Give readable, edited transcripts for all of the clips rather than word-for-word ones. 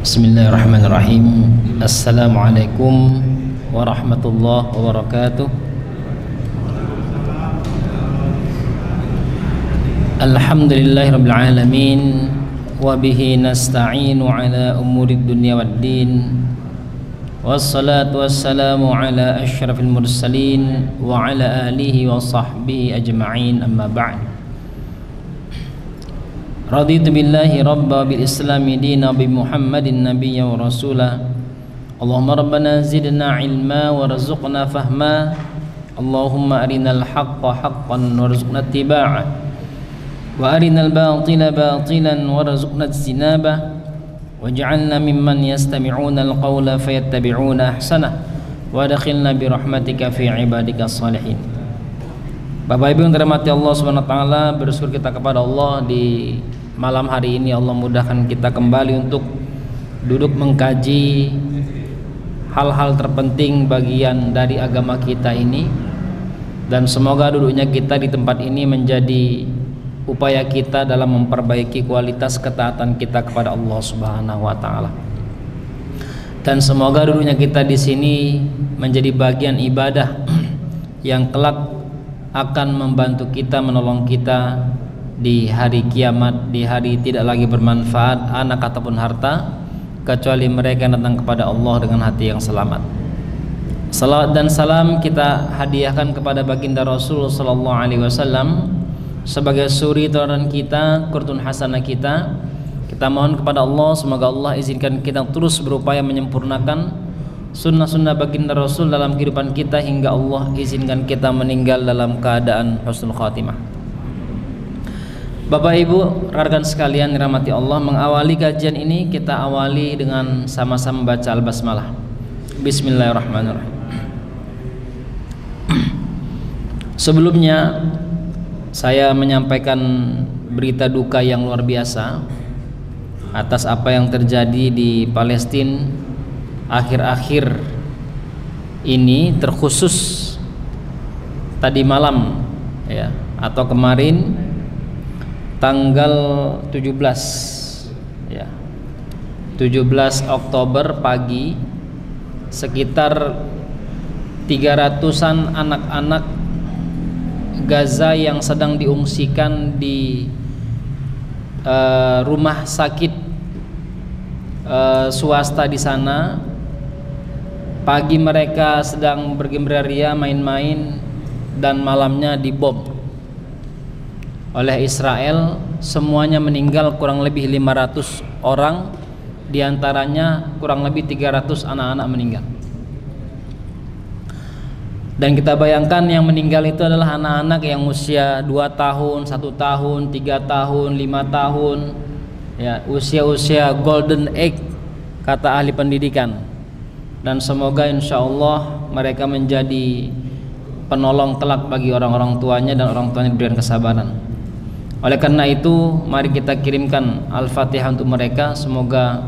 Bismillahirrahmanirrahim. Assalamualaikum warahmatullahi wabarakatuh. Alhamdulillahirabbil alamin wa bihi nasta'inu ala umurid dunya waddin. Wassalatu wassalamu ala asyrafil mursalin wa ala alihi wa sahbihi ajma'in, amma ba'd. Raditu billahi rabba bil islami dina bi Muhammadin nabiyya wa rasula. Allahumma rabbana zidna ilma warzuqna fahma. Allahumma arinal haqqa haqqan warzuqna ittiba'ah wa arinal batila batilan warzuqna ijtinabah waj'alna mimman yastami'una alqawla fayattabi'una ahsanah wa adkhilna bi rahmatika fi ibadika shalihin. Bapak Ibu yang dirahmati Allah Subhanahu wa taala, bersyukur kita kepada Allah di malam hari ini Allah mudahkan kita kembali untuk duduk mengkaji hal-hal terpenting bagian dari agama kita ini, dan semoga duduknya kita di tempat ini menjadi upaya kita dalam memperbaiki kualitas ketaatan kita kepada Allah Subhanahu wa taala. Dan semoga duduknya kita di sini menjadi bagian ibadah yang kelak akan membantu kita, menolong kita di hari kiamat, di hari tidak lagi bermanfaat anak ataupun harta kecuali mereka yang datang kepada Allah dengan hati yang selamat. Salawat dan salam kita hadiahkan kepada baginda Rasul sallallahu alaihi wasallam sebagai suri tauladan kita, qudwatun hasanah kita. Kita mohon kepada Allah semoga Allah izinkan kita terus berupaya menyempurnakan sunnah-sunnah baginda Rasul dalam kehidupan kita hingga Allah izinkan kita meninggal dalam keadaan husnul khatimah. Bapak Ibu, rekan sekalian dirahmati Allah, mengawali kajian ini kita awali dengan sama-sama baca Al-Basmalah. Bismillahirrahmanirrahim. Sebelumnya saya menyampaikan berita duka yang luar biasa atas apa yang terjadi di Palestina akhir-akhir ini, terkhusus tadi malam ya, atau kemarin tanggal 17 ya, 17 Oktober pagi, sekitar 300-an anak-anak Gaza yang sedang diungsikan di rumah sakit swasta di sana. Pagi mereka sedang bergembira-ria main-main dan malamnya dibom oleh Israel. Semuanya meninggal, kurang lebih 500 orang, diantaranya kurang lebih 300 anak-anak meninggal. Dan kita bayangkan yang meninggal itu adalah anak-anak yang usia 2 tahun, 1 tahun, 3 tahun, 5 tahun ya, usia-usia golden age kata ahli pendidikan. Dan semoga insya Allah mereka menjadi penolong kelak bagi orang-orang tuanya dan orang tuanya diberikan kesabaran. Oleh karena itu mari kita kirimkan Al-Fatihah untuk mereka. Semoga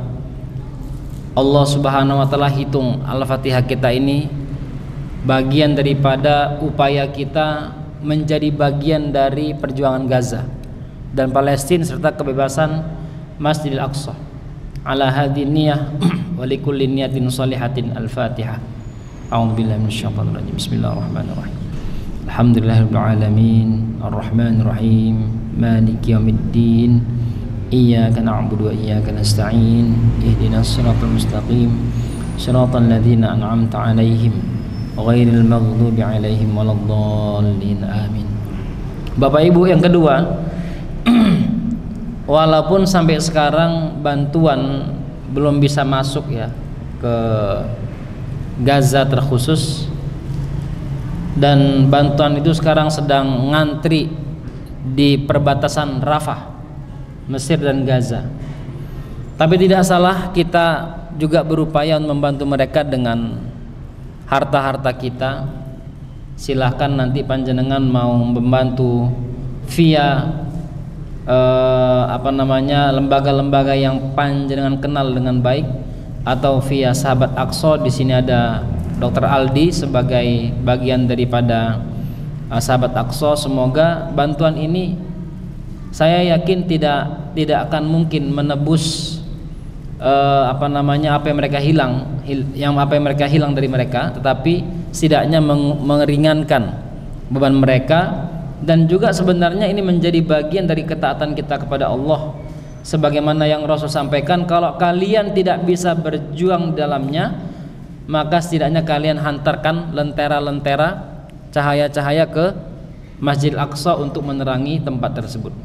Allah Subhanahu wa taala hitung Al-Fatihah kita ini bagian daripada upaya kita menjadi bagian dari perjuangan Gaza dan Palestina serta kebebasan Masjidil Aqsa. Ala hadhihi niyyah wa likulli niyatin shalihatin. Al-Fatihah. A'udzubillahi minasyaitonir rajim. Bismillahirrahmanirrahim. Alhamdulillahirabbil alamin, arrahmanir rahim, maliki yaumiddin, iyyaka na'budu wa iyyaka nasta'in, ihdinas siratal mustaqim, siratal ladzina an'amta 'alaihim ghairil maghdubi 'alaihim waladdallin. Amin. Bapak Ibu, yang kedua, walaupun sampai sekarang bantuan belum bisa masuk ya ke Gaza terkhusus, dan bantuan itu sekarang sedang ngantri di perbatasan Rafah, Mesir dan Gaza. Tapi tidak salah kita juga berupaya membantu mereka dengan harta-harta kita. Silahkan nanti panjenengan mau membantu via lembaga-lembaga yang panjenengan kenal dengan baik, atau via Sahabat Aqsa. Di sini ada Dr. Aldi sebagai bagian daripada Sahabat Aqsa. Semoga bantuan ini saya yakin tidak akan mungkin menebus apa yang mereka hilang dari mereka, tetapi setidaknya meringankan beban mereka. Dan juga sebenarnya ini menjadi bagian dari ketaatan kita kepada Allah, sebagaimana yang Rasul sampaikan, kalau kalian tidak bisa berjuang di dalamnya, maka setidaknya kalian hantarkan lentera-lentera cahaya-cahaya ke Masjidil Aqsa untuk menerangi tempat tersebut.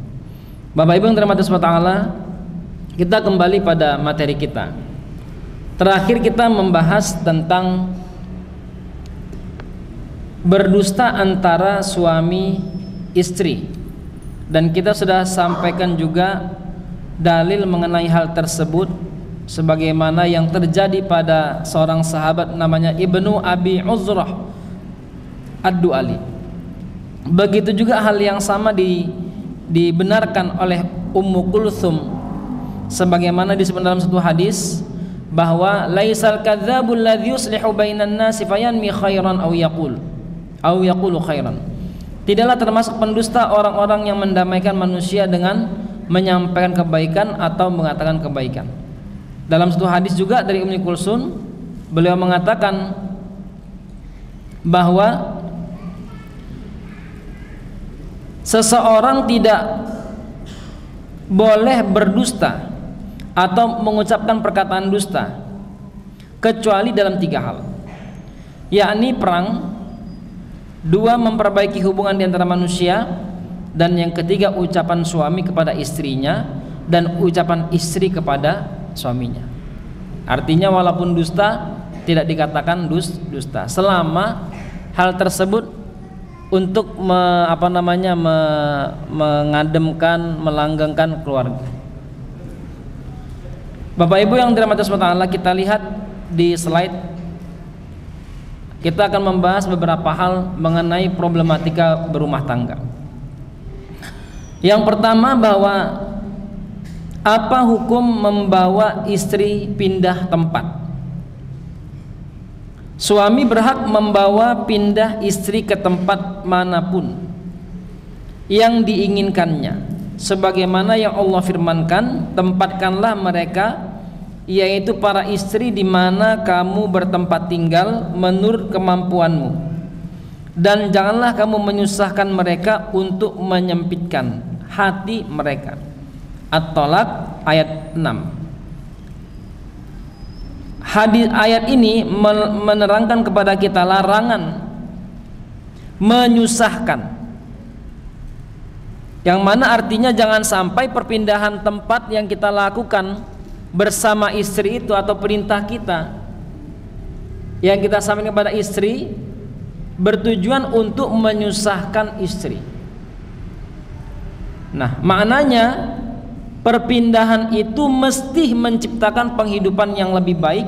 Bapak Ibu yang dirahmati Allah Ta'ala, kita kembali pada materi kita. Terakhir kita membahas tentang berdusta antara suami istri, dan kita sudah sampaikan juga dalil mengenai hal tersebut sebagaimana yang terjadi pada seorang sahabat namanya Ibnu Abi Uzrah Ad-Du'ali. Begitu juga hal yang sama dibenarkan oleh Ummu Kulthum, sebagaimana disebut dalam satu hadis bahwa laisal kadzdzabul ladzi yuslihu bainan nasi fayanmi khairan aw yaqulu khairan. Tidaklah termasuk pendusta orang-orang yang mendamaikan manusia dengan menyampaikan kebaikan atau mengatakan kebaikan. Dalam satu hadis juga dari Ummu Kulthum, beliau mengatakan bahwa seseorang tidak boleh berdusta atau mengucapkan perkataan dusta kecuali dalam 3 hal, yakni perang, 2 memperbaiki hubungan di antara manusia, dan yang ketiga ucapan suami kepada istrinya dan ucapan istri kepada suaminya. Artinya walaupun dusta tidak dikatakan dusta selama hal tersebut untuk mengademkan, melanggengkan keluarga. Bapak Ibu yang dirahmati Allah, kita lihat di slide. Kita akan membahas beberapa hal mengenai problematika berumah tangga. Yang pertama, bahwa apa hukum membawa istri pindah tempat? Suami berhak membawa pindah istri ke tempat manapun yang diinginkannya, sebagaimana yang Allah firmankan, tempatkanlah mereka, yaitu para istri, di mana kamu bertempat tinggal menurut kemampuanmu, dan janganlah kamu menyusahkan mereka untuk menyempitkan hati mereka. At-Tolak ayat 6. Hadis ayat ini menerangkan kepada kita larangan menyusahkan, yang mana artinya jangan sampai perpindahan tempat yang kita lakukan bersama istri itu, atau perintah kita yang kita sampaikan kepada istri, bertujuan untuk menyusahkan istri. Nah, maknanya perpindahan itu mesti menciptakan penghidupan yang lebih baik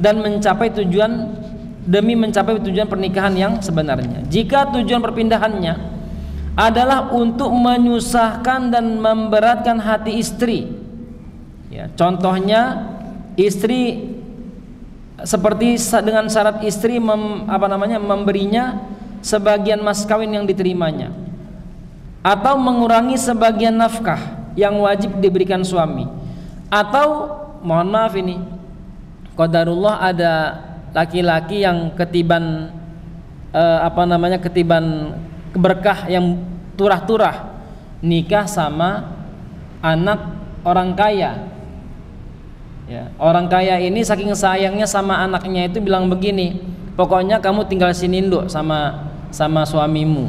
dan mencapai tujuan, demi mencapai tujuan pernikahan yang sebenarnya. Jika tujuan perpindahannya adalah untuk menyusahkan dan memberatkan hati istri, ya, contohnya istri seperti dengan syarat istri memberinya sebagian mas kawin yang diterimanya, atau mengurangi sebagian nafkah yang wajib diberikan suami, atau mohon maaf ini qadarullah ada laki-laki yang ketiban ketiban berkah yang turah-turah nikah sama anak orang kaya. Ya, orang kaya ini saking sayangnya sama anaknya itu bilang begini, pokoknya kamu tinggal sini nduk sama suamimu.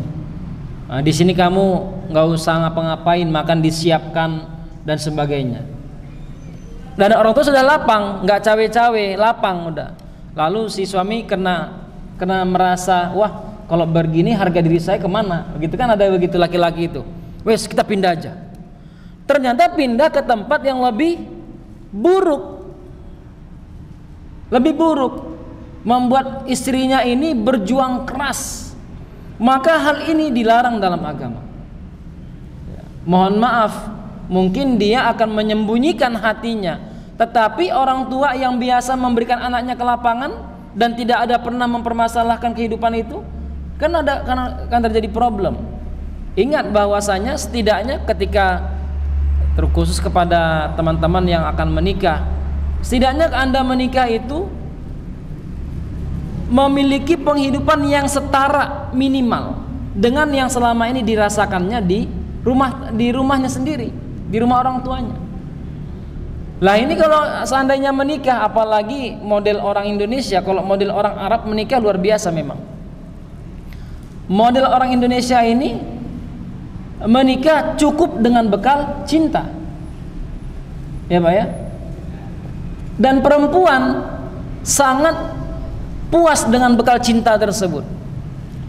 Nah, di sini kamu nggak usah ngapa-ngapain, makan disiapkan dan sebagainya. Dan orang tua sudah lapang, nggak cawe-cawe, lapang udah. Lalu si suami kena merasa, wah kalau begini harga diri saya kemana? Begitu kan, ada begitu laki-laki itu. Wes kita pindah aja. Ternyata pindah ke tempat yang lebih buruk, membuat istrinya ini berjuang keras. Maka hal ini dilarang dalam agama. Mohon maaf, mungkin dia akan menyembunyikan hatinya, tetapi orang tua yang biasa memberikan anaknya ke lapangan dan tidak ada pernah mempermasalahkan kehidupan itu, kan terjadi problem. Ingat bahwasanya setidaknya ketika, terkhusus kepada teman-teman yang akan menikah, Setidaknya Anda menikah itu memiliki penghidupan yang setara minimal dengan yang selama ini dirasakannya di rumahnya sendiri, di rumah orang tuanya. Lah ini kalau seandainya menikah, apalagi model orang Indonesia, kalau model orang Arab menikah luar biasa memang. Model orang Indonesia ini menikah cukup dengan bekal cinta, ya Pak ya. Dan perempuan sangat puas dengan bekal cinta tersebut.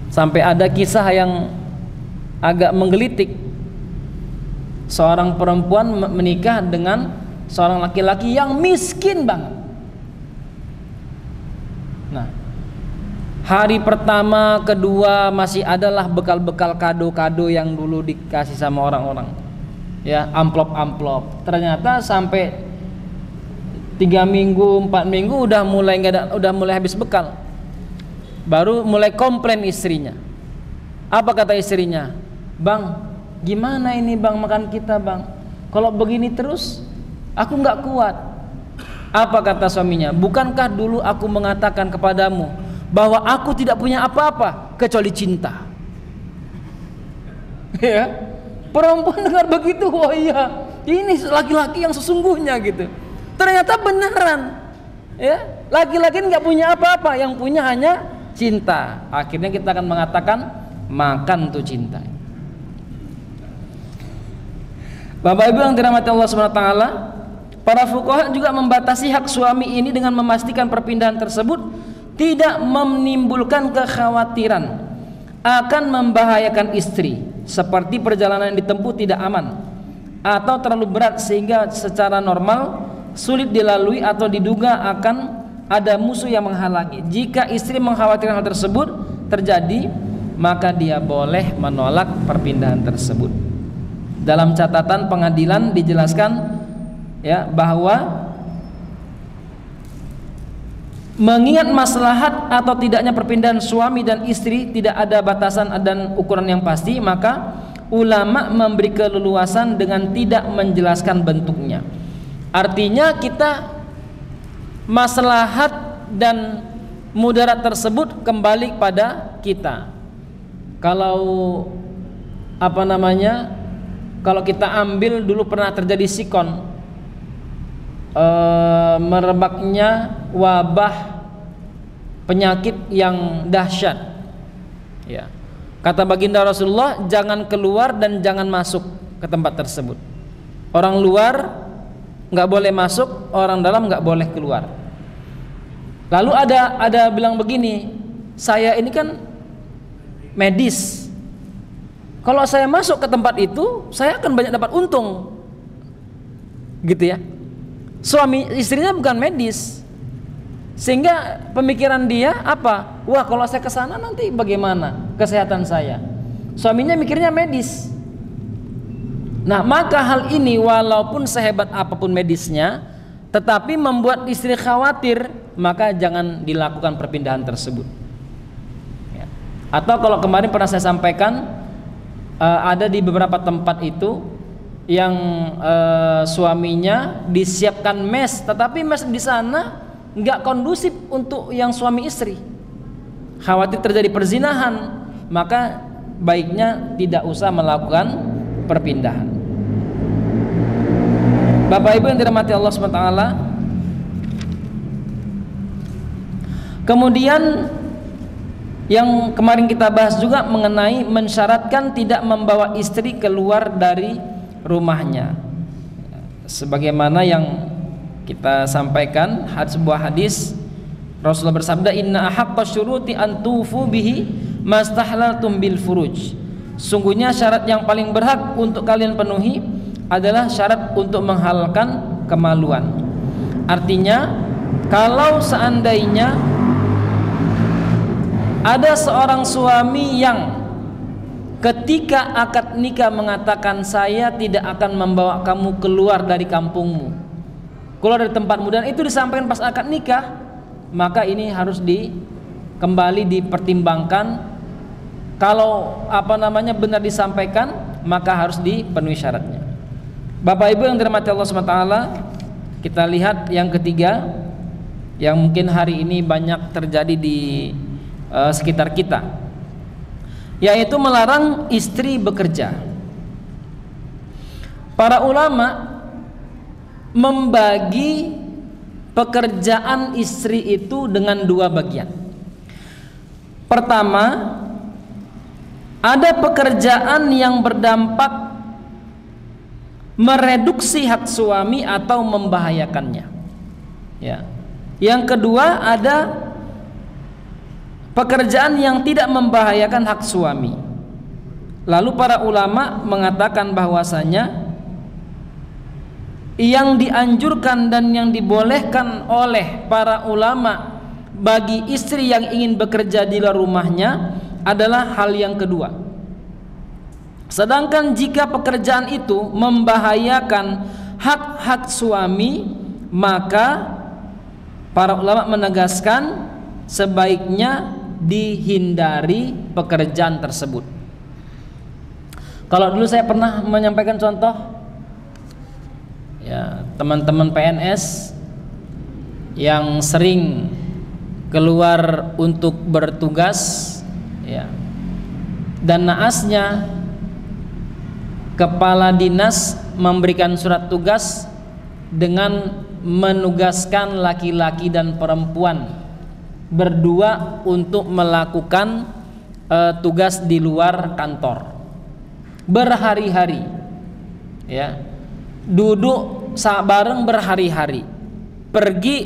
Sampai ada kisah yang agak menggelitik. Seorang perempuan menikah dengan seorang laki-laki yang miskin banget. Nah, hari pertama, kedua masih adalah bekal-bekal kado-kado yang dulu dikasih sama orang-orang. Ya, amplop-amplop. Ternyata sampai 3 minggu, 4 minggu udah mulai habis bekal. Baru mulai komplain istrinya. Apa kata istrinya? Bang, gimana ini bang makan kita bang? Kalau begini terus aku nggak kuat. Apa kata suaminya? Bukankah dulu aku mengatakan kepadamu bahwa aku tidak punya apa-apa kecuali cinta? Ya, perempuan dengar begitu, oh iya, ini laki-laki yang sesungguhnya gitu. Ternyata beneran, ya, laki-laki nggak punya apa-apa, yang punya hanya cinta. Akhirnya kita akan mengatakan makan tuh cinta. Bapak Ibu yang dirahmati Allah SWT, para fuqaha juga membatasi hak suami ini dengan memastikan perpindahan tersebut tidak menimbulkan kekhawatiran akan membahayakan istri, seperti perjalanan yang ditempuh tidak aman atau terlalu berat sehingga secara normal sulit dilalui atau diduga akan ada musuh yang menghalangi. Jika istri mengkhawatirkan hal tersebut terjadi, maka dia boleh menolak perpindahan tersebut. Dalam catatan pengadilan dijelaskan ya bahwa mengingat maslahat atau tidaknya perpindahan suami dan istri tidak ada batasan dan ukuran yang pasti, maka ulama memberi keleluasan dengan tidak menjelaskan bentuknya. Artinya kita maslahat dan mudarat tersebut kembali pada kita. Kalau kalau kita ambil dulu pernah terjadi sikon, merebaknya wabah penyakit yang dahsyat. Ya. Kata baginda Rasulullah, jangan keluar dan jangan masuk ke tempat tersebut. Orang luar nggak boleh masuk, orang dalam nggak boleh keluar. Lalu ada bilang begini, saya ini kan medis, kalau saya masuk ke tempat itu saya akan banyak dapat untung, gitu ya. Suami istrinya bukan medis, sehingga pemikiran dia apa? Wah, kalau saya ke sana nanti bagaimana kesehatan saya? Suaminya mikirnya medis. Nah, maka hal ini walaupun sehebat apapun medisnya, tetapi membuat istri khawatir, maka jangan dilakukan perpindahan tersebut. Ya. Atau kalau kemarin pernah saya sampaikan, ada di beberapa tempat itu yang suaminya disiapkan mes, tetapi mes di sana nggak kondusif untuk yang suami istri. Khawatir terjadi perzinahan, maka baiknya tidak usah melakukan perpindahan. Bapak Ibu yang dirahmati Allah SWT, kemudian yang kemarin kita bahas juga mengenai mensyaratkan tidak membawa istri keluar dari rumahnya, sebagaimana yang kita sampaikan sebuah hadis Rasulullah bersabda, inna ahaqqa syuruti an tufu bihi mastahlaltum bil furuj. Sungguhnya syarat yang paling berhak untuk kalian penuhi adalah syarat untuk menghalalkan kemaluan. Artinya, kalau seandainya ada seorang suami yang ketika akad nikah mengatakan saya tidak akan membawa kamu keluar dari kampungmu, keluar dari tempatmu, dan itu disampaikan pas akad nikah, maka ini harus kembali dipertimbangkan. Kalau benar disampaikan, maka harus dipenuhi syaratnya. Bapak Ibu yang dirahmati Allah SWT, Kita lihat yang ketiga, yang mungkin hari ini banyak terjadi di sekitar kita, yaitu melarang istri bekerja. Para ulama membagi pekerjaan istri itu dengan dua bagian. Pertama, ada pekerjaan yang berdampak mereduksi hak suami atau membahayakannya, ya. Yang kedua, ada pekerjaan yang tidak membahayakan hak suami. Lalu para ulama mengatakan bahwasanya yang dianjurkan dan yang dibolehkan oleh para ulama bagi istri yang ingin bekerja di luar rumahnya adalah hal yang kedua. Sedangkan jika pekerjaan itu membahayakan hak-hak suami, maka para ulama menegaskan sebaiknya dihindari pekerjaan tersebut. Kalau dulu saya pernah menyampaikan contoh, ya, teman-teman PNS yang sering keluar untuk bertugas, ya, dan naasnya kepala dinas memberikan surat tugas dengan menugaskan laki-laki dan perempuan berdua untuk melakukan tugas di luar kantor berhari-hari, ya, duduk bareng berhari-hari, pergi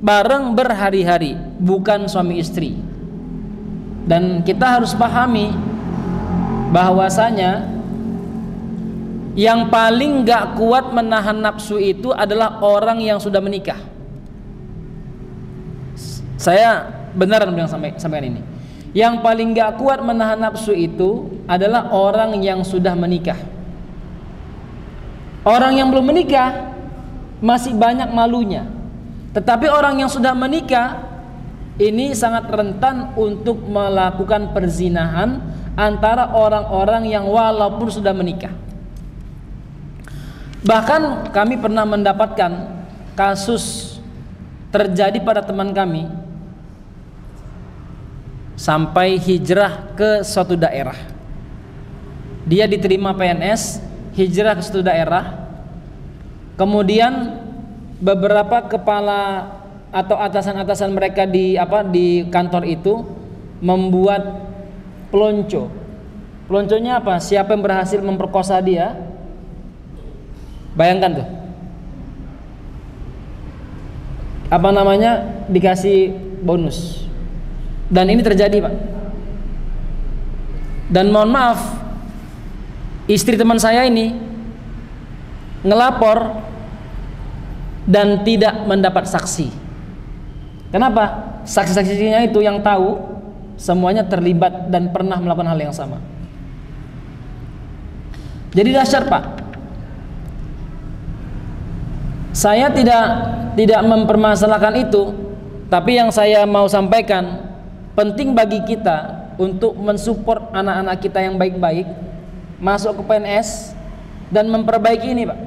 bareng berhari-hari, bukan suami istri. Dan kita harus pahami bahwasanya yang paling gak kuat menahan nafsu itu adalah orang yang sudah menikah. Saya beneran bilang sampai ini. Yang paling gak kuat menahan nafsu itu adalah orang yang sudah menikah. Orang yang belum menikah masih banyak malunya. Tetapi orang yang sudah menikah ini sangat rentan untuk melakukan perzinahan antara orang-orang yang walaupun sudah menikah. Bahkan kami pernah mendapatkan kasus terjadi pada teman kami sampai hijrah ke suatu daerah. Dia diterima PNS, hijrah ke suatu daerah. Kemudian beberapa kepala atau atasan-atasan mereka di kantor itu membuat pelonco. Pelonconya apa? Siapa yang berhasil memperkosa dia, bayangkan tuh, dikasih bonus. Dan ini terjadi, Pak. Dan mohon maaf, istri teman saya ini ngelapor dan tidak mendapat saksi. Kenapa? Saksi-saksinya itu yang tahu semuanya terlibat dan pernah melakukan hal yang sama. Jadi dahsyat, Pak. Saya tidak mempermasalahkan itu, tapi yang saya mau sampaikan, penting bagi kita untuk mensupport anak-anak kita yang baik-baik masuk ke PNS dan memperbaiki ini, Pak.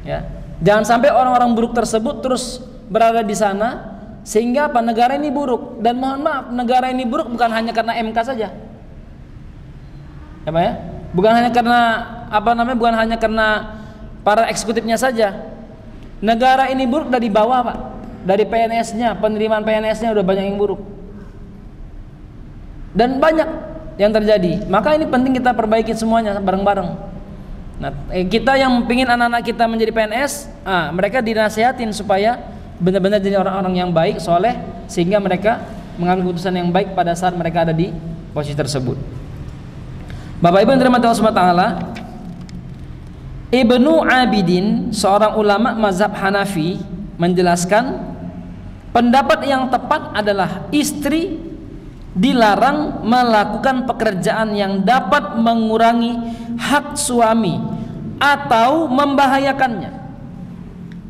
Ya, jangan sampai orang-orang buruk tersebut terus berada di sana sehingga negara ini buruk. Dan mohon maaf, negara ini buruk bukan hanya karena MK saja, ya, Pak, ya. Bukan hanya karena para eksekutifnya saja. Negara ini buruk dari bawah, Pak. Dari PNS-nya, penerimaan PNS-nya udah banyak yang buruk. Dan banyak yang terjadi. Maka ini penting kita perbaiki semuanya bareng-bareng. Nah, kita yang pingin anak-anak kita menjadi PNS, mereka dinasihatin supaya benar-benar jadi orang-orang yang baik, soleh, sehingga mereka mengambil keputusan yang baik pada saat mereka ada di posisi tersebut. Bapak Ibu yang dirahmati Allah Subhanahu wa taala, Ibnu Abidin, seorang ulama mazhab Hanafi, menjelaskan pendapat yang tepat adalah istri dilarang melakukan pekerjaan yang dapat mengurangi hak suami atau membahayakannya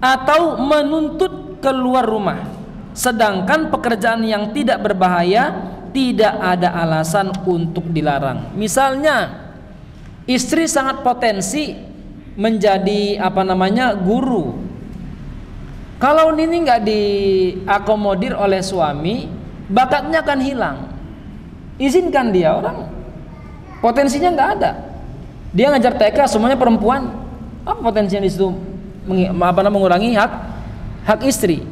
atau menuntut keluar rumah. Sedangkan pekerjaan yang tidak berbahaya tidak ada alasan untuk dilarang. Misalnya istri sangat potensi menjadi guru Kalau ini nggak diakomodir oleh suami, bakatnya akan hilang. Izinkan dia, orang potensinya nggak ada. Dia ngajar TK semuanya perempuan, apa potensinya di situ? Mengurangi hak istri.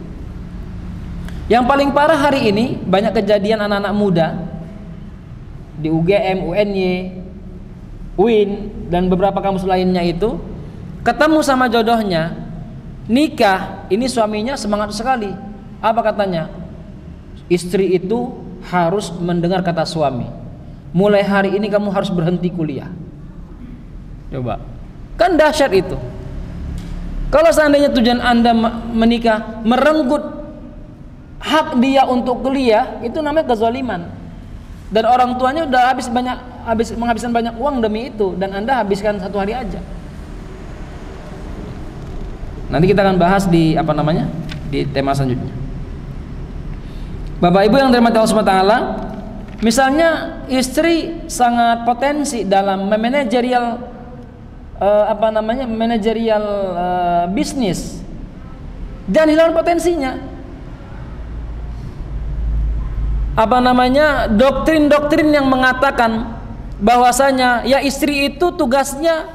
Yang paling parah hari ini banyak kejadian anak-anak muda di UGM, UNY, UIN dan beberapa kampus lainnya itu ketemu sama jodohnya, nikah, ini suaminya semangat sekali. Apa katanya? Istri itu harus mendengar kata suami. Mulai hari ini kamu harus berhenti kuliah. Coba, kan dahsyat itu. Kalau seandainya tujuan Anda menikah merenggut hak dia untuk kuliah, itu namanya kezaliman. Dan orang tuanya udah menghabiskan banyak uang demi itu, dan Anda habiskan 1 hari aja. Nanti kita akan bahas di di tema selanjutnya. Bapak Ibu yang dirahmati Allah SWT, misalnya istri sangat potensi dalam manajerial bisnis, jangan hilang potensinya. Doktrin-doktrin yang mengatakan bahwasanya ya istri itu tugasnya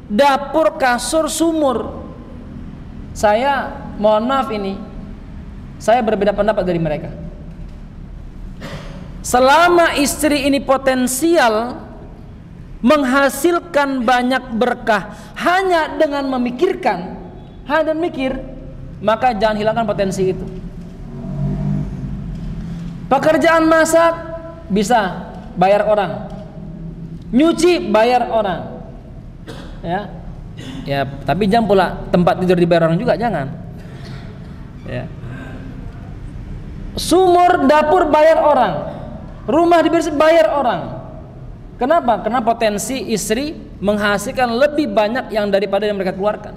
dapur, kasur, sumur. Saya mohon maaf, ini saya berbeda pendapat dari mereka. Selama istri ini potensial menghasilkan banyak berkah hanya dengan memikirkan, maka jangan hilangkan potensi itu. Pekerjaan masak bisa bayar orang, nyuci bayar orang, ya tapi jangan pula tempat tidur dibayar orang juga, jangan. Ya. Sumur, dapur bayar orang, rumah dibersih bayar orang. Kenapa? Karena potensi istri menghasilkan lebih banyak yang daripada yang mereka keluarkan.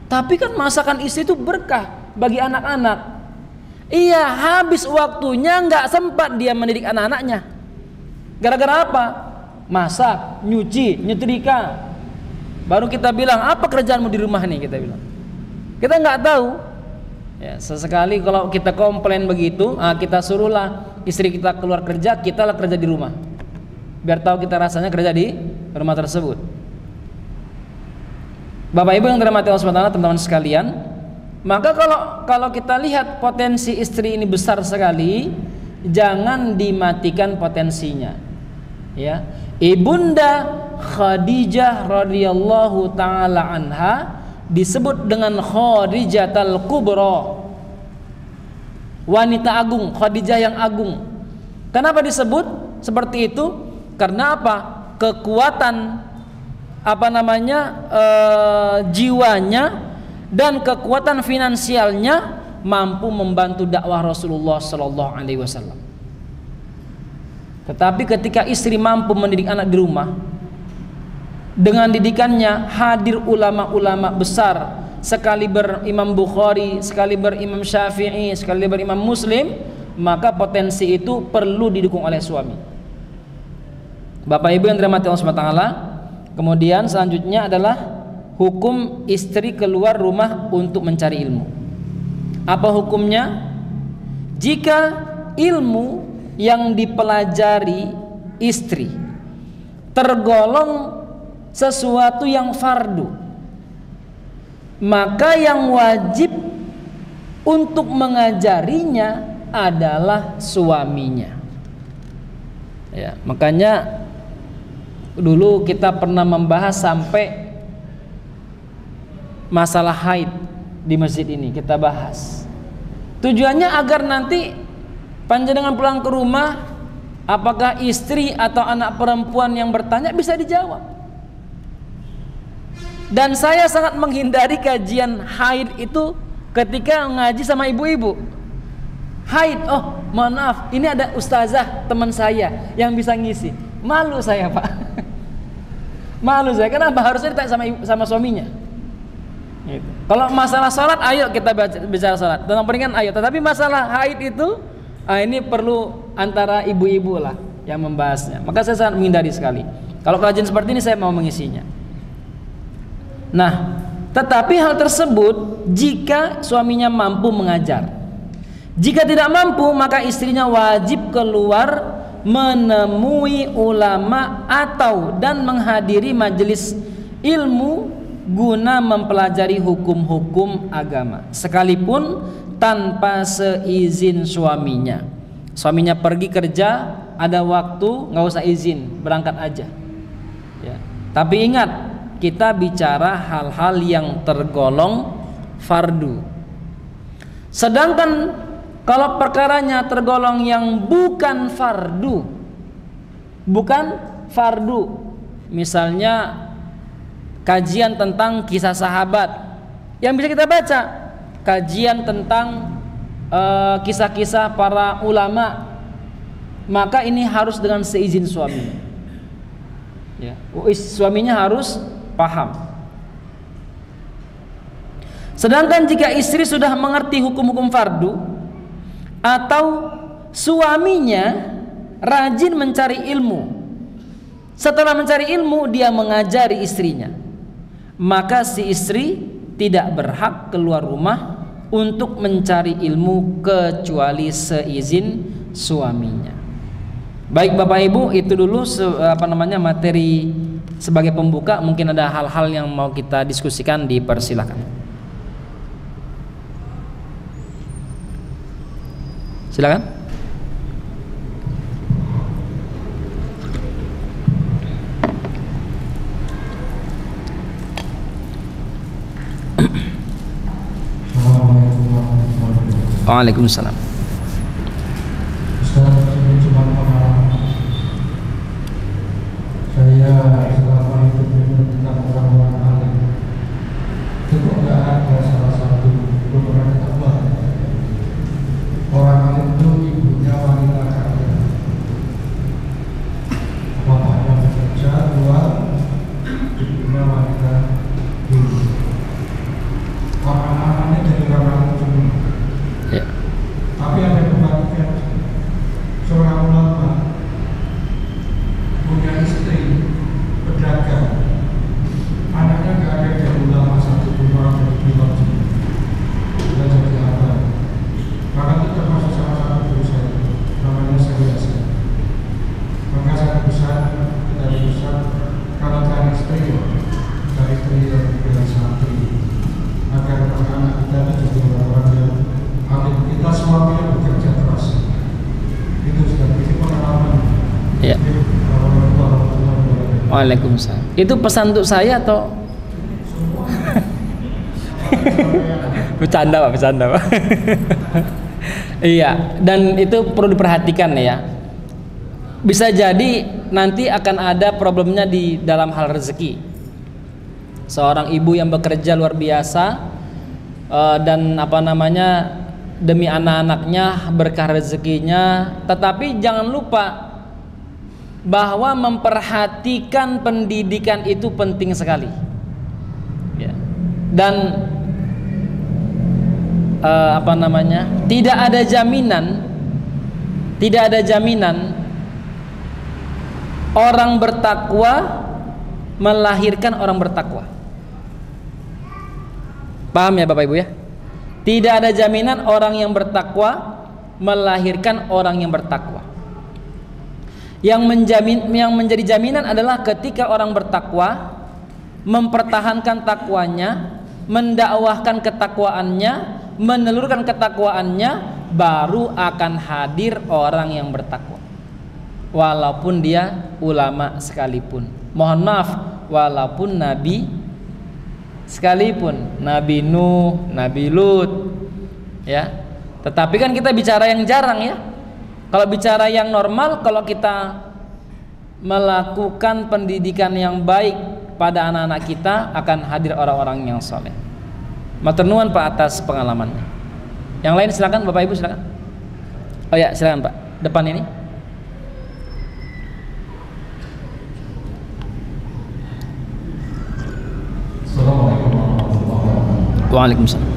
Tapi kan masakan istri itu berkah bagi anak-anak. Iya, habis waktunya nggak sempat dia mendidik anak-anaknya. Gara-gara apa? Masak, nyuci, nyetrika. Baru kita bilang, apa kerjaanmu di rumah nih? Kita bilang, kita nggak tahu. Ya, sesekali kalau kita komplain begitu, kita suruhlah istri kita keluar kerja, kita lah kerja di rumah. Biar tahu kita rasanya kerja di rumah tersebut. Bapak Ibu yang dirahmati Allah SWT, teman-teman sekalian, maka kalau kita lihat potensi istri ini besar sekali, jangan dimatikan potensinya. Ya, Ibunda Khadijah radhiyallahu taala anha disebut dengan Khadijatul Kubra, wanita agung, Khadijah yang agung. Kenapa disebut seperti itu? Karena apa? Kekuatan jiwanya dan kekuatan finansialnya mampu membantu dakwah Rasulullah Sallallahu Alaihi Wasallam. Tetapi ketika istri mampu mendidik anak di rumah, dengan didikannya hadir ulama-ulama besar, sekaliber Imam Bukhari, sekaliber Imam Syafi'i, sekaliber Imam Muslim, maka potensi itu perlu didukung oleh suami. Bapak Ibu yang dirahmati Allah SWT, kemudian selanjutnya adalah hukum istri keluar rumah untuk mencari ilmu. Apa hukumnya? Jika ilmu yang dipelajari istri tergolong sesuatu yang fardu, maka yang wajib untuk mengajarinya adalah suaminya. Ya, makanya dulu kita pernah membahas sampai masalah haid di masjid ini, kita bahas. Tujuannya agar nanti panjenengan pulang ke rumah, apakah istri atau anak perempuan yang bertanya bisa dijawab. Dan saya sangat menghindari kajian haid itu ketika ngaji sama ibu-ibu. Haid, oh mohon maaf, ini ada ustazah teman saya yang bisa ngisi. Malu saya, Pak. Malu saya. Kenapa? Harusnya ditanya sama suaminya. Gitu. Kalau masalah sholat, ayo kita bicara sholat. Tentang pernikahan, ayo. Tetapi masalah haid itu, ini perlu antara ibu-ibu lah yang membahasnya. Maka saya sangat menghindari sekali. Kalau kajian seperti ini saya mau mengisinya. Nah, Tetapi hal tersebut jika suaminya mampu mengajar. Jika tidak mampu, maka istrinya wajib keluar menemui ulama atau dan menghadiri majelis ilmu guna mempelajari hukum-hukum agama, sekalipun tanpa seizin suaminya. Suaminya pergi kerja, ada waktu, nggak usah izin, berangkat aja ya. Tapi ingat, kita bicara hal-hal yang tergolong fardu. Sedangkan kalau perkaranya tergolong yang bukan fardu, misalnya kajian tentang kisah sahabat yang bisa kita baca, kajian tentang kisah-kisah para ulama, maka ini harus dengan seizin suaminya ya. Suaminya harus paham. Sedangkan jika istri sudah mengerti hukum-hukum fardu atau suaminya rajin mencari ilmu, setelah mencari ilmu dia mengajari istrinya, maka si istri tidak berhak keluar rumah untuk mencari ilmu kecuali seizin suaminya. Baik Bapak Ibu, itu dulu materi sebagai pembuka. Mungkin ada hal-hal yang mau kita diskusikan, dipersilakan. Silakan. Waalaikumsalam. Ustaz, ini cuma pengalaman. Saya selama hidup tentang orang-orang alim, itu kok nggak ada salah satu beberapa ketahuan. Orang alim itu ibunya wanita kaya, bapaknya bekerja luar, ibunya wanita dulu. Orang-orangnya jadi orang alim semua. Ya. Tapi ada kebalikan, seorang ulama punya istri pedagang, anaknya nggak ada yang ulama satu pun, orang dari bilang sudah jadi apa? Maka itu termasuk salah satu guru saya, namanya Syariah. Maka saya besar, dari besar, kalau cari istri yang bilang santri, agar anak-anak kita itu jadi orang-orang yang alim. Kita suaminya bekerja keras, itu sudah bikin pengalaman. Ya. Waalaikumsalam. Itu pesan untuk saya atau? Bercanda Pak. Iya, dan itu perlu diperhatikan ya. Bisa jadi nanti akan ada problemnya di dalam hal rezeki. Seorang ibu yang bekerja luar biasa dan demi anak-anaknya, berkah rezekinya, tetapi jangan lupa bahwa memperhatikan pendidikan itu penting sekali ya. Dan tidak ada jaminan orang bertakwa melahirkan orang bertakwa. Paham ya Bapak Ibu ya? Tidak ada jaminan orang yang bertakwa melahirkan orang yang bertakwa. Yang menjadi jaminan adalah ketika orang bertakwa mempertahankan takwanya, mendakwahkan ketakwaannya, menelurkan ketakwaannya, baru akan hadir orang yang bertakwa. Walaupun dia ulama sekalipun. Mohon maaf, walaupun nabi sekalipun, Nabi Nuh, Nabi Lut ya. Tetapi kan kita bicara yang jarang ya. Kalau bicara yang normal, kalau kita melakukan pendidikan yang baik pada anak-anak kita, akan hadir orang-orang yang soleh. Matur nuwun Pak atas pengalamannya. Yang lain silakan Bapak Ibu, silakan. Oh ya, silakan Pak. Depan ini. Assalamualaikum warahmatullahi wabarakatuh. Waalaikumsalam.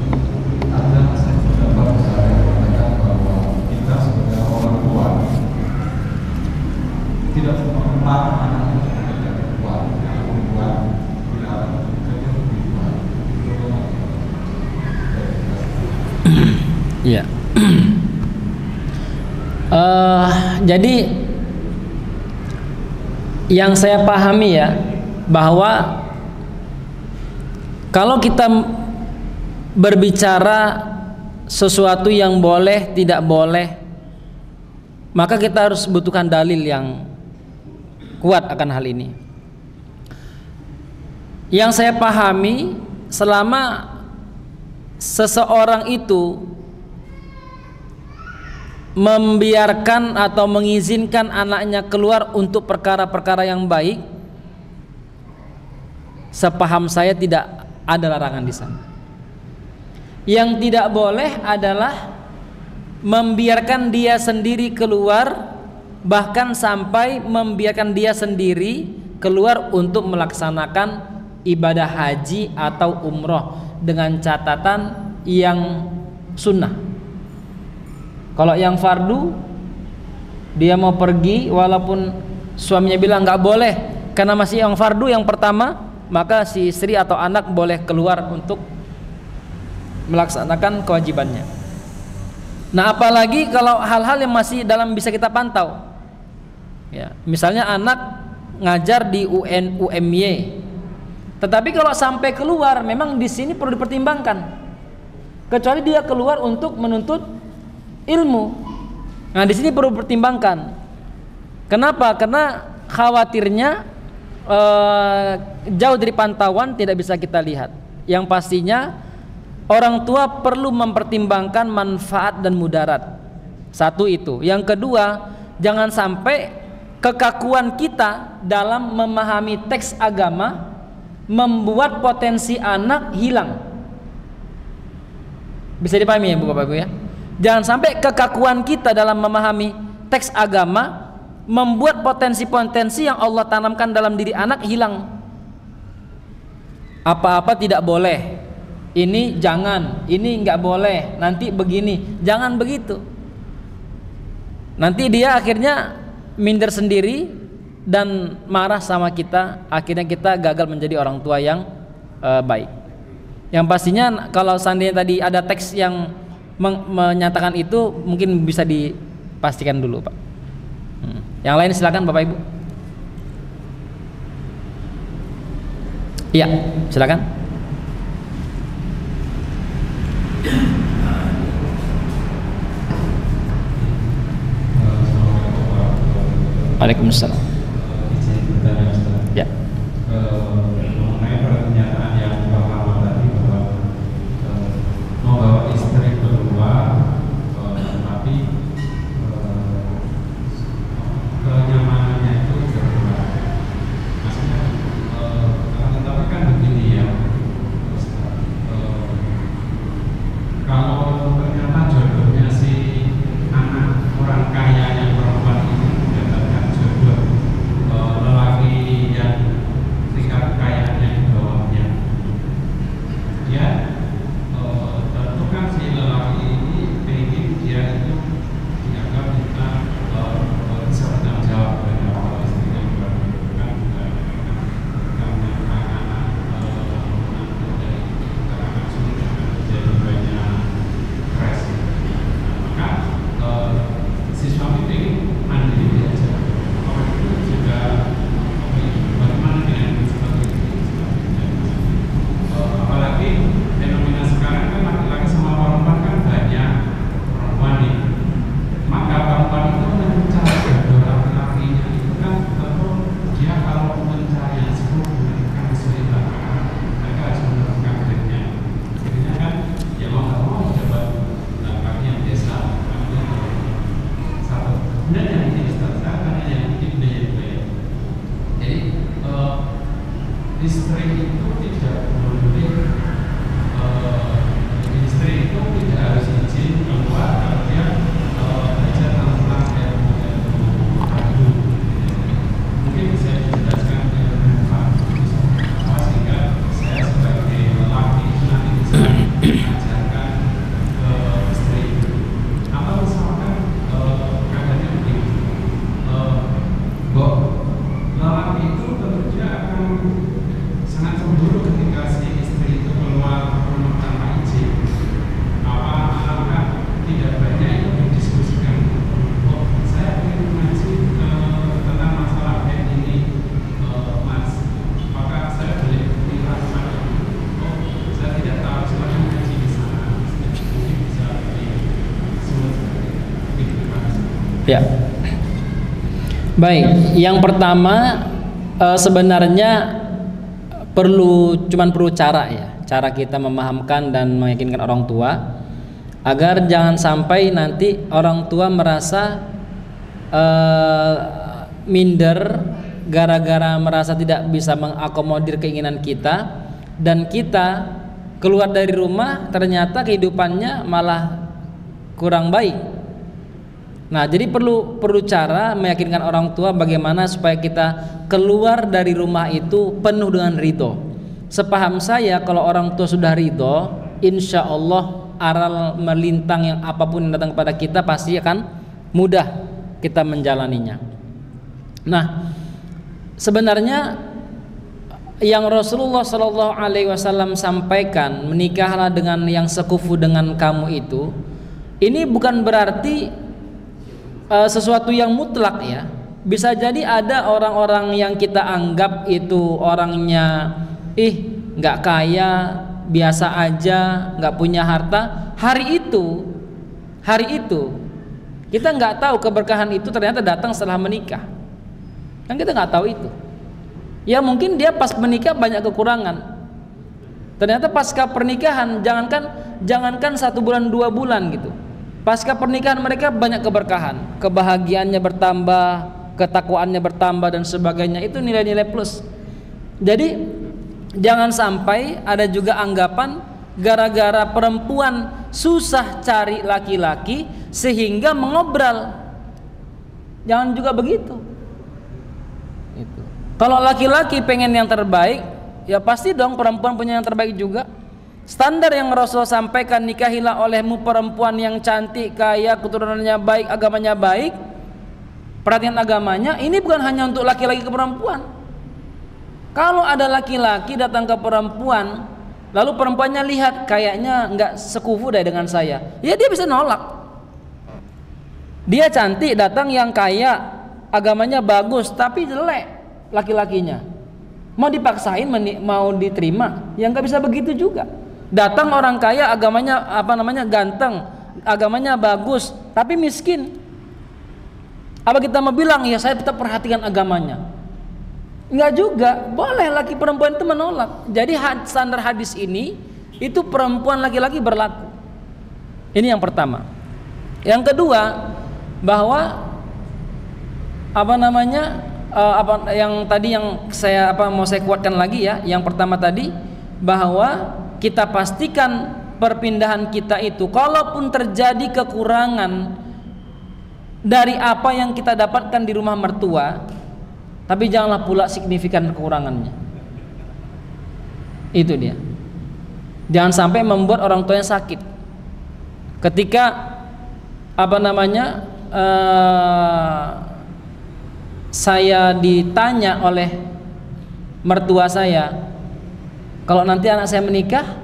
Ada pendapat saya mengatakan bahwa kita sebagai orang tua tidak melarang anaknya bekerja di luar, kalau keluar dilarang bekerja di luar. Iya. Jadi yang saya pahami ya, bahwa kalau kita berbicara sesuatu yang boleh tidak boleh, maka kita harus butuhkan dalil yang kuat akan hal ini. Yang saya pahami, selama seseorang itu membiarkan atau mengizinkan anaknya keluar untuk perkara-perkara yang baik, sepaham saya tidak ada larangan di sana. Yang tidak boleh adalah membiarkan dia sendiri keluar, bahkan sampai membiarkan dia sendiri keluar untuk melaksanakan ibadah haji atau umroh dengan catatan yang sunnah. Kalau yang fardu, dia mau pergi walaupun suaminya bilang nggak boleh karena masih yang fardu yang pertama, maka si istri atau anak boleh keluar untuk melaksanakan kewajibannya. Nah, apalagi kalau hal-hal yang masih dalam bisa kita pantau, ya, misalnya anak ngajar di UN UMY, tetapi kalau sampai keluar, memang di sini perlu dipertimbangkan, kecuali dia keluar untuk menuntut ilmu. Nah, di sini perlu dipertimbangkan. Kenapa? Karena khawatirnya jauh dari pantauan tidak bisa kita lihat. Yang pastinya orang tua perlu mempertimbangkan manfaat dan mudarat. Satu itu. Yang kedua, jangan sampai kekakuan kita dalam memahami teks agama membuat potensi anak hilang. Bisa dipahami ya Bapak Ibu ya? Jangan sampai kekakuan kita dalam memahami teks agama membuat potensi-potensi yang Allah tanamkan dalam diri anak hilang. Apa-apa tidak boleh, ini jangan, ini nggak boleh, nanti begini, jangan begitu. Nanti dia akhirnya minder sendiri dan marah sama kita, akhirnya kita gagal menjadi orang tua yang baik. Yang pastinya kalau seandainya tadi ada teks yang menyatakan itu, mungkin bisa dipastikan dulu Pak. Yang lain silakan Bapak Ibu. Iya, silakan. Waalaikumsalam. Ya. Mengenai pernyataan yang pertama tadi bahwa membawa istri keluar, tapi kenyamanannya itu berkurang. Maksudnya, tetapi kan begini ya, kalau ternyata jodohnya si anak orang kaya yang perempuan itu mendapatkan jodoh lelaki yang tingkat kekayaannya di bawahnya, ya tentu kan si lelaki ini ingin dia itu dianggap kita bisa bertanggung jawab pada kalau istrinya kan anak dari kalangan sulit jadi banyak stres. Maka si suami ini mandiri diajar. Orang itu juga bagaimana dengan seperti itu? Apalagi fenomena sekarang kan laki-laki sama perempuan kan banyak perempuan nih. Maka perempuan itu mencari jodoh laki-lakinya itu kan tentu dia kalau mencari yang 10 kan kesulitan, mereka harus menentukan dirinya. Jadinya kan ya mau nggak mau dapat laki yang biasa. Satu. Kemudian yang ini saya tanya yang ini ya. Jadi istri itu tidak boleh istri itu tidak harus izin keluar kalau dia belajar tentang ilmu fardu. Mungkin bisa dijelaskan ilmu fardu apa sehingga saya sebagai lelaki itu nanti bisa mengajarkan ke istri. Atau misalkan keadaannya begini, lelaki itu tentu dia akan sangat cemburu ketika si istri itu keluar rumah tanpa izin. Alangkah Baik, yang pertama sebenarnya cuman perlu cara ya, cara kita memahamkan dan meyakinkan orang tua agar jangan sampai nanti orang tua merasa minder gara-gara merasa tidak bisa mengakomodir keinginan kita, dan kita keluar dari rumah ternyata kehidupannya malah kurang baik. Nah, jadi perlu cara meyakinkan orang tua bagaimana supaya kita keluar dari rumah itu penuh dengan ridho. Sepaham saya, kalau orang tua sudah ridho, insya Allah aral melintang yang apapun yang datang kepada kita pasti akan mudah kita menjalaninya. Nah, sebenarnya yang Rasulullah Shallallahu Alaihi Wasallam sampaikan, menikahlah dengan yang sekufu dengan kamu itu, ini bukan berarti sesuatu yang mutlak ya. Bisa jadi ada orang-orang yang kita anggap itu orangnya nggak kaya, biasa aja, nggak punya harta. Hari itu kita nggak tahu keberkahan itu ternyata datang setelah menikah. Kan kita nggak tahu itu. Ya mungkin dia pas menikah banyak kekurangan. Ternyata pasca pernikahan, jangankan 1 bulan 2 bulan gitu, pasca pernikahan mereka banyak keberkahan, kebahagiaannya bertambah, ketakwaannya bertambah dan sebagainya. Itu nilai-nilai plus. Jadi jangan sampai ada juga anggapan gara-gara perempuan susah cari laki-laki sehingga mengobral. Jangan juga begitu. Itu. Kalau laki-laki pengen yang terbaik, ya pasti dong perempuan punya yang terbaik juga. Standar yang Rasul sampaikan, nikahilah olehmu perempuan yang cantik, kaya, keturunannya baik, agamanya baik, perhatian agamanya, ini bukan hanya untuk laki-laki ke perempuan. Kalau ada laki-laki datang ke perempuan, lalu perempuannya lihat kayaknya nggak sekufu deh dengan saya, ya dia bisa nolak. Dia cantik, datang yang kaya, agamanya bagus, tapi jelek laki-lakinya, mau dipaksain mau diterima, ya nggak bisa begitu juga. Datang orang kaya, agamanya ganteng, agamanya bagus, tapi miskin. Apa kita mau bilang ya saya tetap perhatikan agamanya? Enggak juga, boleh laki perempuan itu menolak. Jadi standar hadis ini itu perempuan laki-laki berlaku. Ini yang pertama. Yang kedua, bahwa yang tadi yang mau saya kuatkan lagi ya. Yang pertama tadi, bahwa kita pastikan perpindahan kita itu, kalaupun terjadi kekurangan dari apa yang kita dapatkan di rumah mertua, tapi janganlah pula signifikan kekurangannya. Itu dia. Jangan sampai membuat orang tuanya sakit. Ketika saya ditanya oleh mertua saya, kalau nanti anak saya menikah,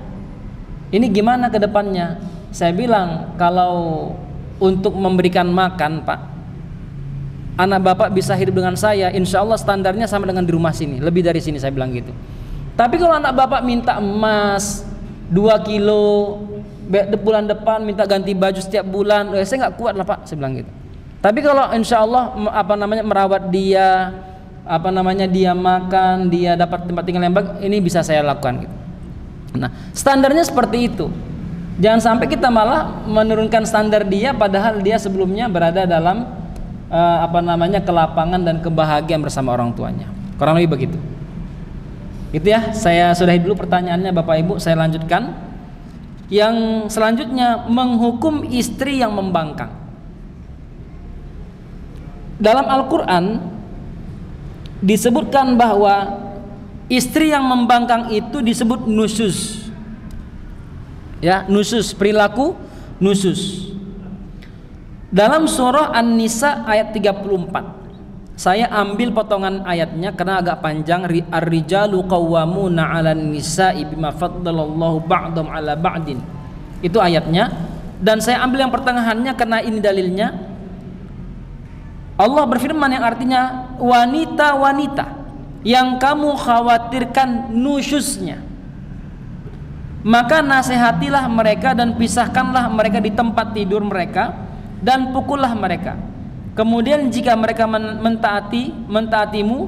ini gimana ke depannya? Saya bilang, kalau untuk memberikan makan, Pak, anak bapak bisa hidup dengan saya, insya Allah standarnya sama dengan di rumah sini, lebih dari sini, saya bilang gitu. Tapi kalau anak bapak minta emas 2 kilo, bulan depan minta ganti baju setiap bulan, saya nggak kuat lah Pak, saya bilang gitu. Tapi kalau insya Allah merawat dia, dia makan, dia dapat tempat tinggal yang baik, ini bisa saya lakukan gitu. Nah, standarnya seperti itu. Jangan sampai kita malah menurunkan standar dia, padahal dia sebelumnya berada dalam kelapangan dan kebahagiaan bersama orang tuanya. Kurang lebih begitu. Itu ya, saya sudahi dulu pertanyaannya Bapak Ibu, saya lanjutkan. Yang selanjutnya, menghukum istri yang membangkang. Dalam Al-Quran disebutkan bahwa istri yang membangkang itu disebut nusyuz. Ya, nusyuz, perilaku nusyuz. Dalam surah An-Nisa ayat 34. Saya ambil potongan ayatnya karena agak panjang. Ar-rijalu qawwamuna 'alan nisa'i bima faddalallahu ba'dhum 'ala ba'din. Itu ayatnya, dan saya ambil yang pertengahannya karena ini dalilnya. Allah berfirman yang artinya wanita-wanita yang kamu khawatirkan nusyuznya, maka nasihatilah mereka dan pisahkanlah mereka di tempat tidur mereka dan pukullah mereka. Kemudian jika mereka mentaatimu,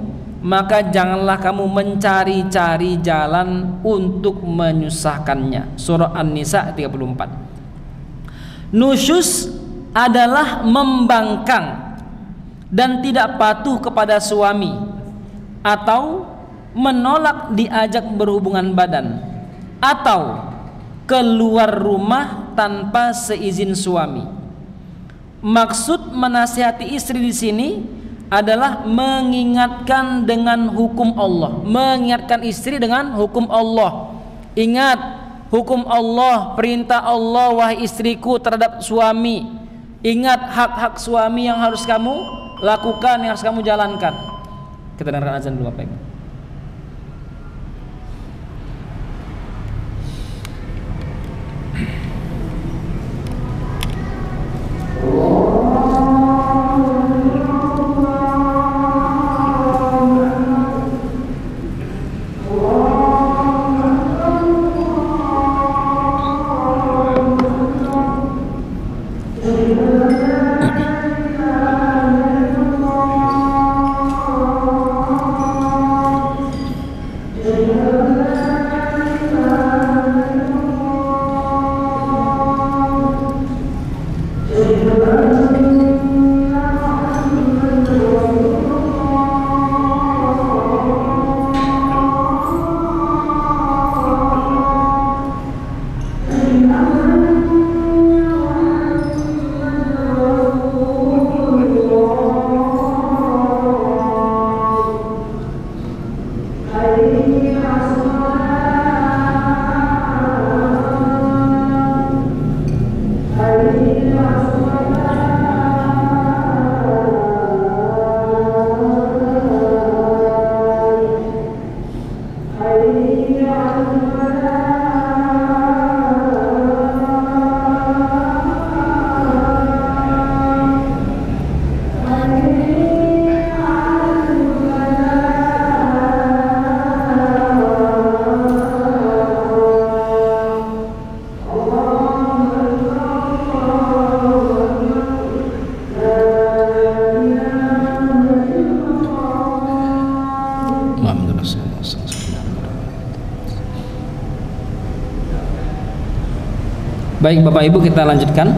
maka janganlah kamu mencari-cari jalan untuk menyusahkannya. Surah An-Nisa 34. Nusyus adalah membangkang dan tidak patuh kepada suami, atau menolak diajak berhubungan badan, atau keluar rumah tanpa seizin suami. Maksud menasihati istri di sini adalah mengingatkan dengan hukum Allah, mengingatkan istri dengan hukum Allah. Ingat hukum Allah, perintah Allah, wahai istriku, terhadap suami. Ingat hak-hak suami yang harus kamu lakukan, yang harus kamu jalankan. Kita dengarkan azan dulu, Bapak Ibu. Baik Bapak Ibu, kita lanjutkan.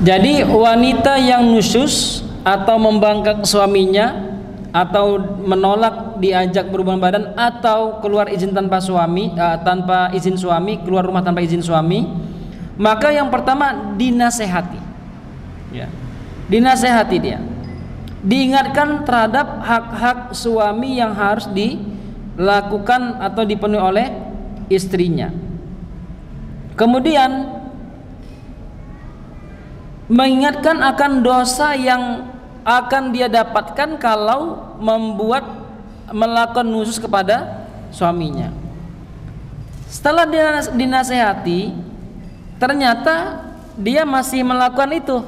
Jadi wanita yang nusyus atau membangkang suaminya, atau menolak diajak berhubungan badan, atau keluar izin tanpa suami, tanpa izin suami, keluar rumah tanpa izin suami, maka yang pertama dinasehati, ya, dinasehati dia, diingatkan terhadap hak-hak suami yang harus dilakukan atau dipenuhi oleh istrinya. Kemudian mengingatkan akan dosa yang akan dia dapatkan kalau melakukan nusyus kepada suaminya. Setelah dinasehati, ternyata dia masih melakukan itu,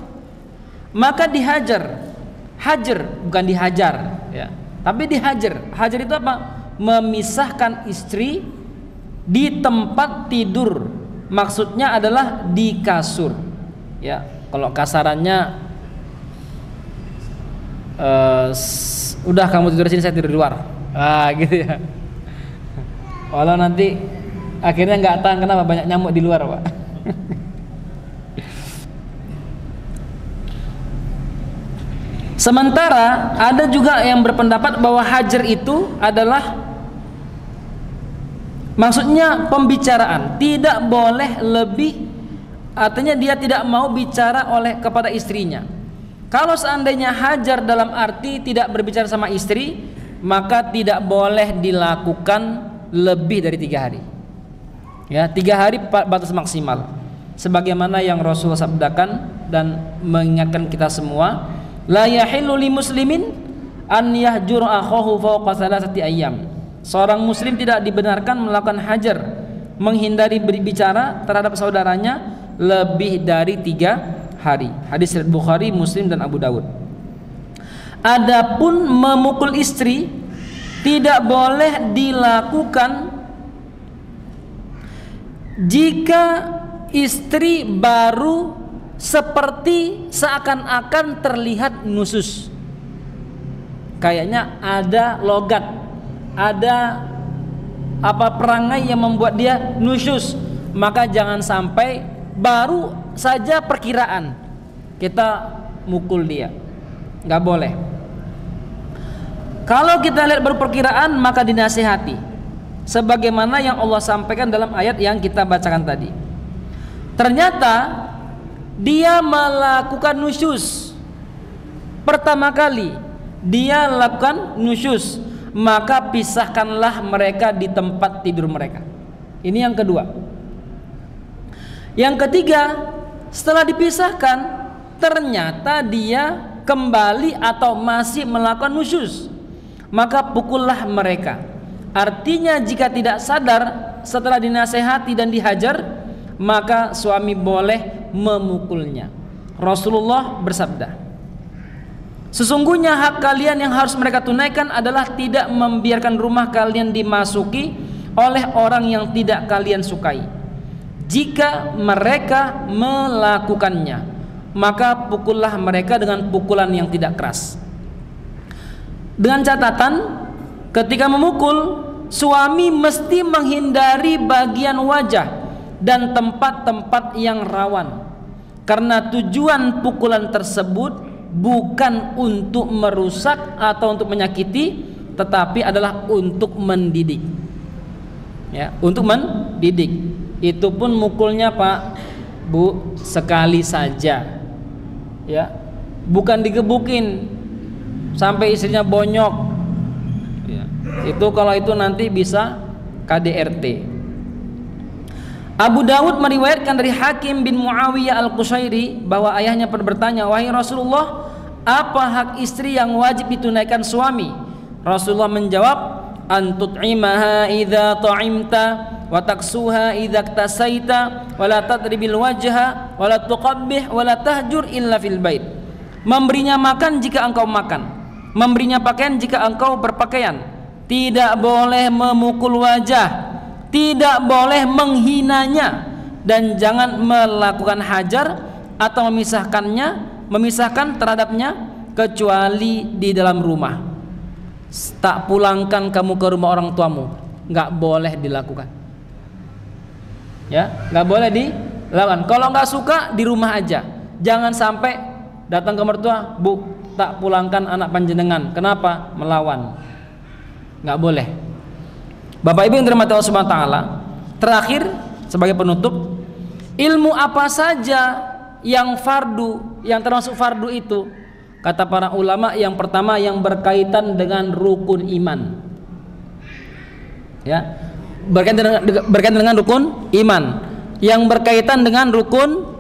maka dihajar. Hajar, bukan dihajar, ya, tapi dihajar. Hajar itu apa? Memisahkan istri di tempat tidur. Maksudnya adalah di kasur, ya. Kalau kasarannya, udah kamu tidur sini, saya tidur di luar, gitu ya. Walau nanti akhirnya nggak tahan, kenapa banyak nyamuk di luar, Pak. Sementara ada juga yang berpendapat bahwa hajar itu adalah maksudnya pembicaraan, tidak boleh lebih, artinya dia tidak mau bicara kepada istrinya. Kalau seandainya hajar dalam arti tidak berbicara sama istri, maka tidak boleh dilakukan lebih dari 3 hari. Ya, 3 hari batas maksimal. Sebagaimana yang Rasul sabdakan dan mengingatkan kita semua, la yahillu li muslimin an yahjur akhahu fawqa 3 ayyam. Seorang muslim tidak dibenarkan melakukan hajar, menghindari berbicara terhadap saudaranya lebih dari 3 hari. Hadis riwayat Bukhari, Muslim dan Abu Dawud. Adapun memukul istri tidak boleh dilakukan jika istri baru seperti seakan-akan terlihat nusus. Kayaknya ada logat, ada perangai yang membuat dia nusyus. Maka jangan sampai baru saja perkiraan kita mukul dia, nggak boleh. Kalau kita lihat baru perkiraan, maka dinasihati sebagaimana yang Allah sampaikan dalam ayat yang kita bacakan tadi. Ternyata dia melakukan nusyus pertama kali, dia lakukan nusyus, maka pisahkanlah mereka di tempat tidur mereka. Ini yang kedua. Yang ketiga, setelah dipisahkan ternyata dia kembali atau masih melakukan nusyus, maka pukullah mereka. Artinya jika tidak sadar setelah dinasehati dan dihajar, maka suami boleh memukulnya. Rasulullah bersabda, sesungguhnya hak kalian yang harus mereka tunaikan adalah tidak membiarkan rumah kalian dimasuki oleh orang yang tidak kalian sukai. Jika mereka melakukannya, maka pukullah mereka dengan pukulan yang tidak keras. Dengan catatan, ketika memukul, suami mesti menghindari bagian wajah dan tempat-tempat yang rawan, karena tujuan pukulan tersebut bukan untuk merusak atau untuk menyakiti, tetapi adalah untuk mendidik. Ya, untuk mendidik. Itu pun mukulnya Pak Bu sekali saja, ya, bukan digebukin sampai istrinya bonyok, ya. Itu kalau itu nanti bisa KDRT. Abu Dawud meriwayatkan dari Hakim bin Muawiyah al-Qushairi bahwa ayahnya pernah bertanya, wahai Rasulullah, apa hak istri yang wajib ditunaikan suami? Rasulullah menjawab, antut'imaha idza ta'imta wa taksuha idza iktasaita wa la tadribil wajha wa la tuqabbih wa la tahjur illa fil bait. Memberinya makan jika engkau makan, memberinya pakaian jika engkau berpakaian, tidak boleh memukul wajah, tidak boleh menghinanya, dan jangan melakukan hajar atau memisahkan terhadapnya kecuali di dalam rumah. Tak pulangkan kamu ke rumah orang tuamu, nggak boleh dilakukan. Ya, nggak boleh dilakukan. Kalau nggak suka di rumah aja, jangan sampai datang ke mertua, Bu, tak pulangkan anak panjenengan. Kenapa? Melawan. Nggak boleh. Bapak Ibu yang dirahmati Allah Subhanahu wa taala, terakhir sebagai penutup, ilmu apa saja yang fardu, yang termasuk fardu itu, kata para ulama, yang pertama yang berkaitan dengan rukun iman. Ya, berkaitan dengan rukun iman, yang berkaitan dengan rukun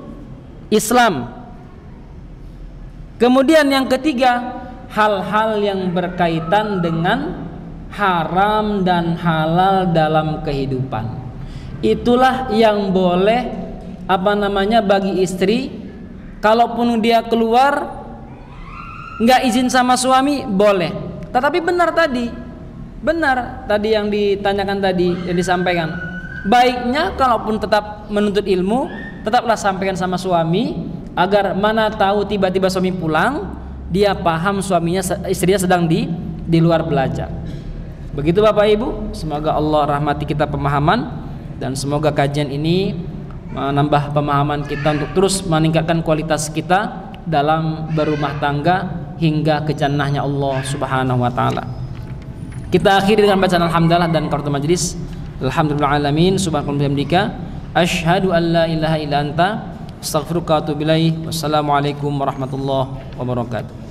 Islam. Kemudian yang ketiga, hal-hal yang berkaitan dengan haram dan halal dalam kehidupan. Itulah yang boleh bagi istri, kalaupun dia keluar nggak izin sama suami boleh. Tetapi benar tadi yang ditanyakan tadi, yang disampaikan, baiknya kalaupun tetap menuntut ilmu, tetaplah sampaikan sama suami, agar mana tahu tiba-tiba suami pulang, dia paham istrinya sedang di luar belajar. Begitu Bapak Ibu, semoga Allah rahmati kita pemahaman, dan semoga kajian ini menambah pemahaman kita untuk terus meningkatkan kualitas kita dalam berumah tangga hingga ke jannahnya Allah Subhanahu wa taala. Kita akhiri dengan bacaan alhamdulillah dan kafaratul majlis. Alhamdulillah alamin, subhanallah bihamdika, asyhadu an la ilaha illa anta, astaghfiruka wa atubu ilaik. Wassalamualaikum warahmatullahi wabarakatuh.